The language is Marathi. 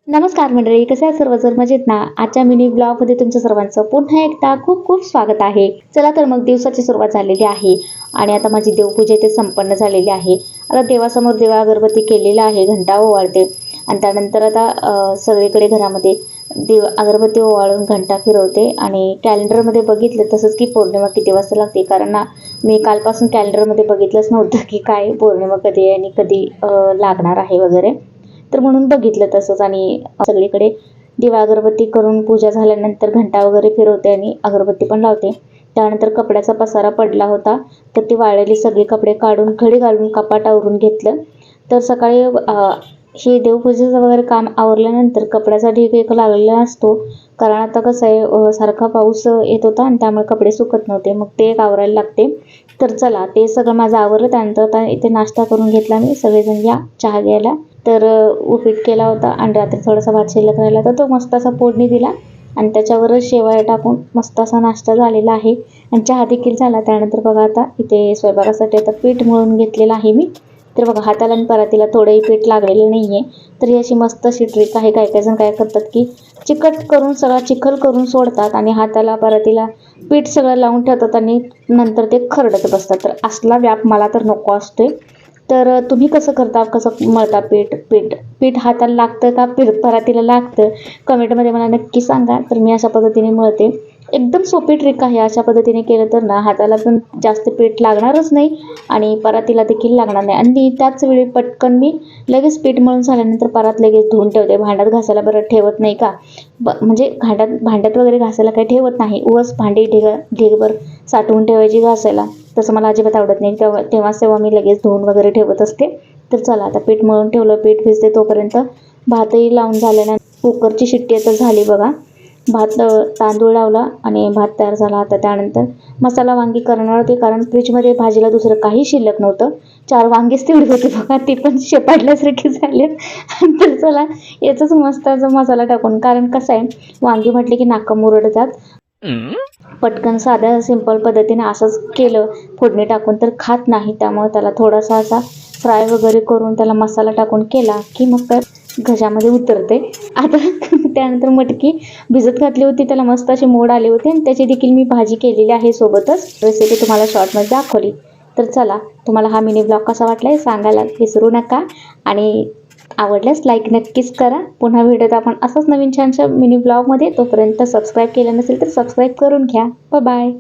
नमस्कार मंडळी, कसे आहे सर्वजण मजेत ना? आजच्या मिनी ब्लॉगमध्ये तुमचं सर्वांचं पुन्हा एकदा खूप खूप स्वागत आहे. चला तर मग दिवसाची सुरुवात झालेली आहे आणि आता माझी देवपूजा इथे संपन्न झालेली आहे. आता देवासमोर देवा अगरबत्ती केलेला आहे, घंटा ओवाळते आणि त्यानंतर आता सगळीकडे घरामध्ये अगरबत्ती ओवाळून घंटा फिरवते आणि कॅलेंडरमध्ये बघितलं तसंच की पौर्णिमा किती वाजता लागते, कारण ना मी कालपासून कॅलेंडरमध्ये बघितलंच नव्हतं की काय पौर्णिमा कधी आहे आणि कधी लागणार आहे वगैरे. तर म्हणून बघितलं तसंच आणि सगळीकडे दिवा अगरबत्ती करून पूजा झाल्यानंतर घंटा वगैरे फिरवते आणि अगरबत्ती पण लावते. त्यानंतर कपड्याचा पसारा पडला होता, तर ती वाळलेली सगळे कपडे काढून घडी घालून कपाट आवरून घेतलं. तर सकाळी हे देवपूजेचं वगैरे काम आवरल्यानंतर कपड्याचा ढीग एक लागलेला असतो, कारण आता कसं आहे सारखा पाऊस येत होता आणि त्यामुळे कपडे सुकत नव्हते, मग ते एक आवरायला लागते. तर चला ते सगळं माझं आवरलं. त्यानंतर आता इथे नाश्ता करून घेतला मी, सगळेजण या चहा घ्यायला. तर उपीट केला होता आणि रात्री थोडासा भात शिल्लक राहिला तर तो मस्त असा फोडणी दिला आणि त्याच्यावरच शेवया टाकून मस्त असा नाश्ता झालेला आहे आणि चहा देखील झाला. त्यानंतर बघा आता इथे स्वयंपाकासाठी आता पीठ मळून घेतलेलं आहे मी. तर बघा हाताला आणि परातीला थोडंही पीठ लागलेलं नाही आहे. तर ही अशी मस्त अशी ट्रिक आहे. काही काही जण काय करतात की चिकट करून सगळा चिखल करून सोडतात आणि हाताला परातीला पीठ सगळं लावून ठेवतात आणि नंतर ते खरडत बसतात. तर असला व्याप मला तर नको असतोय. तर तुम्ही कसं करता, कसं मळता पीठ पीठ पीठ हाताला लागतं का परातीला लागतं? कमेंटमध्ये मला नक्की सांगा. तर मी अशा पद्धतीने मळते. एकदम सोपी ट्रिक आहे. अशा पद्धतीने केलं तर ना हाताला पण जास्त पीठ लागणारच नाही आणि परातीला देखील लागणार नाही आणि त्याच वेळी पटकन मी लगेच पीठ मळून झाल्यानंतर परात लगेच धुवून ठेवते. भांड्यात घासायला बरं ठेवत नाही का? म्हणजे भांड्यात वगैरे घासायला काही ठेवत नाही. उगाच भांडी ढीगभर साठवून ठेवायची घासायला, तसं मला अजिबात आवडत नाही. तेव्हा मी लगेच धुवून वगैरे ठेवत असते. तर चला आता पीठ मळून ठेवलं, पीठ भिजते तोपर्यंत भातही लावून झाल्यानंतर कुकरची शिट्टी आता झाली बघा. तांदूळ लावला आणि भात तयार झाला. आता त्यानंतर मसाला वांगी करणार होते, कारण फ्रीजमध्ये भाजीला दुसरं काही शिल्लक नव्हतं. 4 वांगीच तेवढी होती बघा, ती पण शेपाडल्यासारखी झाले. तर चला याचाच मस्त असा मसाला टाकून, कारण कसं आहे वांगी म्हटले की नाका मुरडतात. पटकन साध्या सिंपल पद्धतीने असंच केलं फोडणी टाकून तर खात नाही, त्यामुळे त्याला थोडासा असा फ्राय वगैरे करून त्याला मसाला टाकून केला की मग काय घशामध्ये उतरते. आता त्यानंतर मटकी भिजत घातली होती, त्याला मस्त अशी मोड आली होती आणि त्याची देखील मी भाजी केलेली आहे सोबतच. रेसिपी तुम्हाला शॉर्टमध्ये दाखवली. तर चला, तुम्हाला हा मिनी ब्लॉग कसा वाटला सांगायला विसरू नका आणि आवडल्यास लाईक नक्कीच करा. पुन्हा भेटत आपण असंच नवीन छानशा मिनी ब्लॉगमध्ये. तोपर्यंत सबस्क्राईब केलं नसेल तर सबस्क्राईब करून घ्या. Bye bye.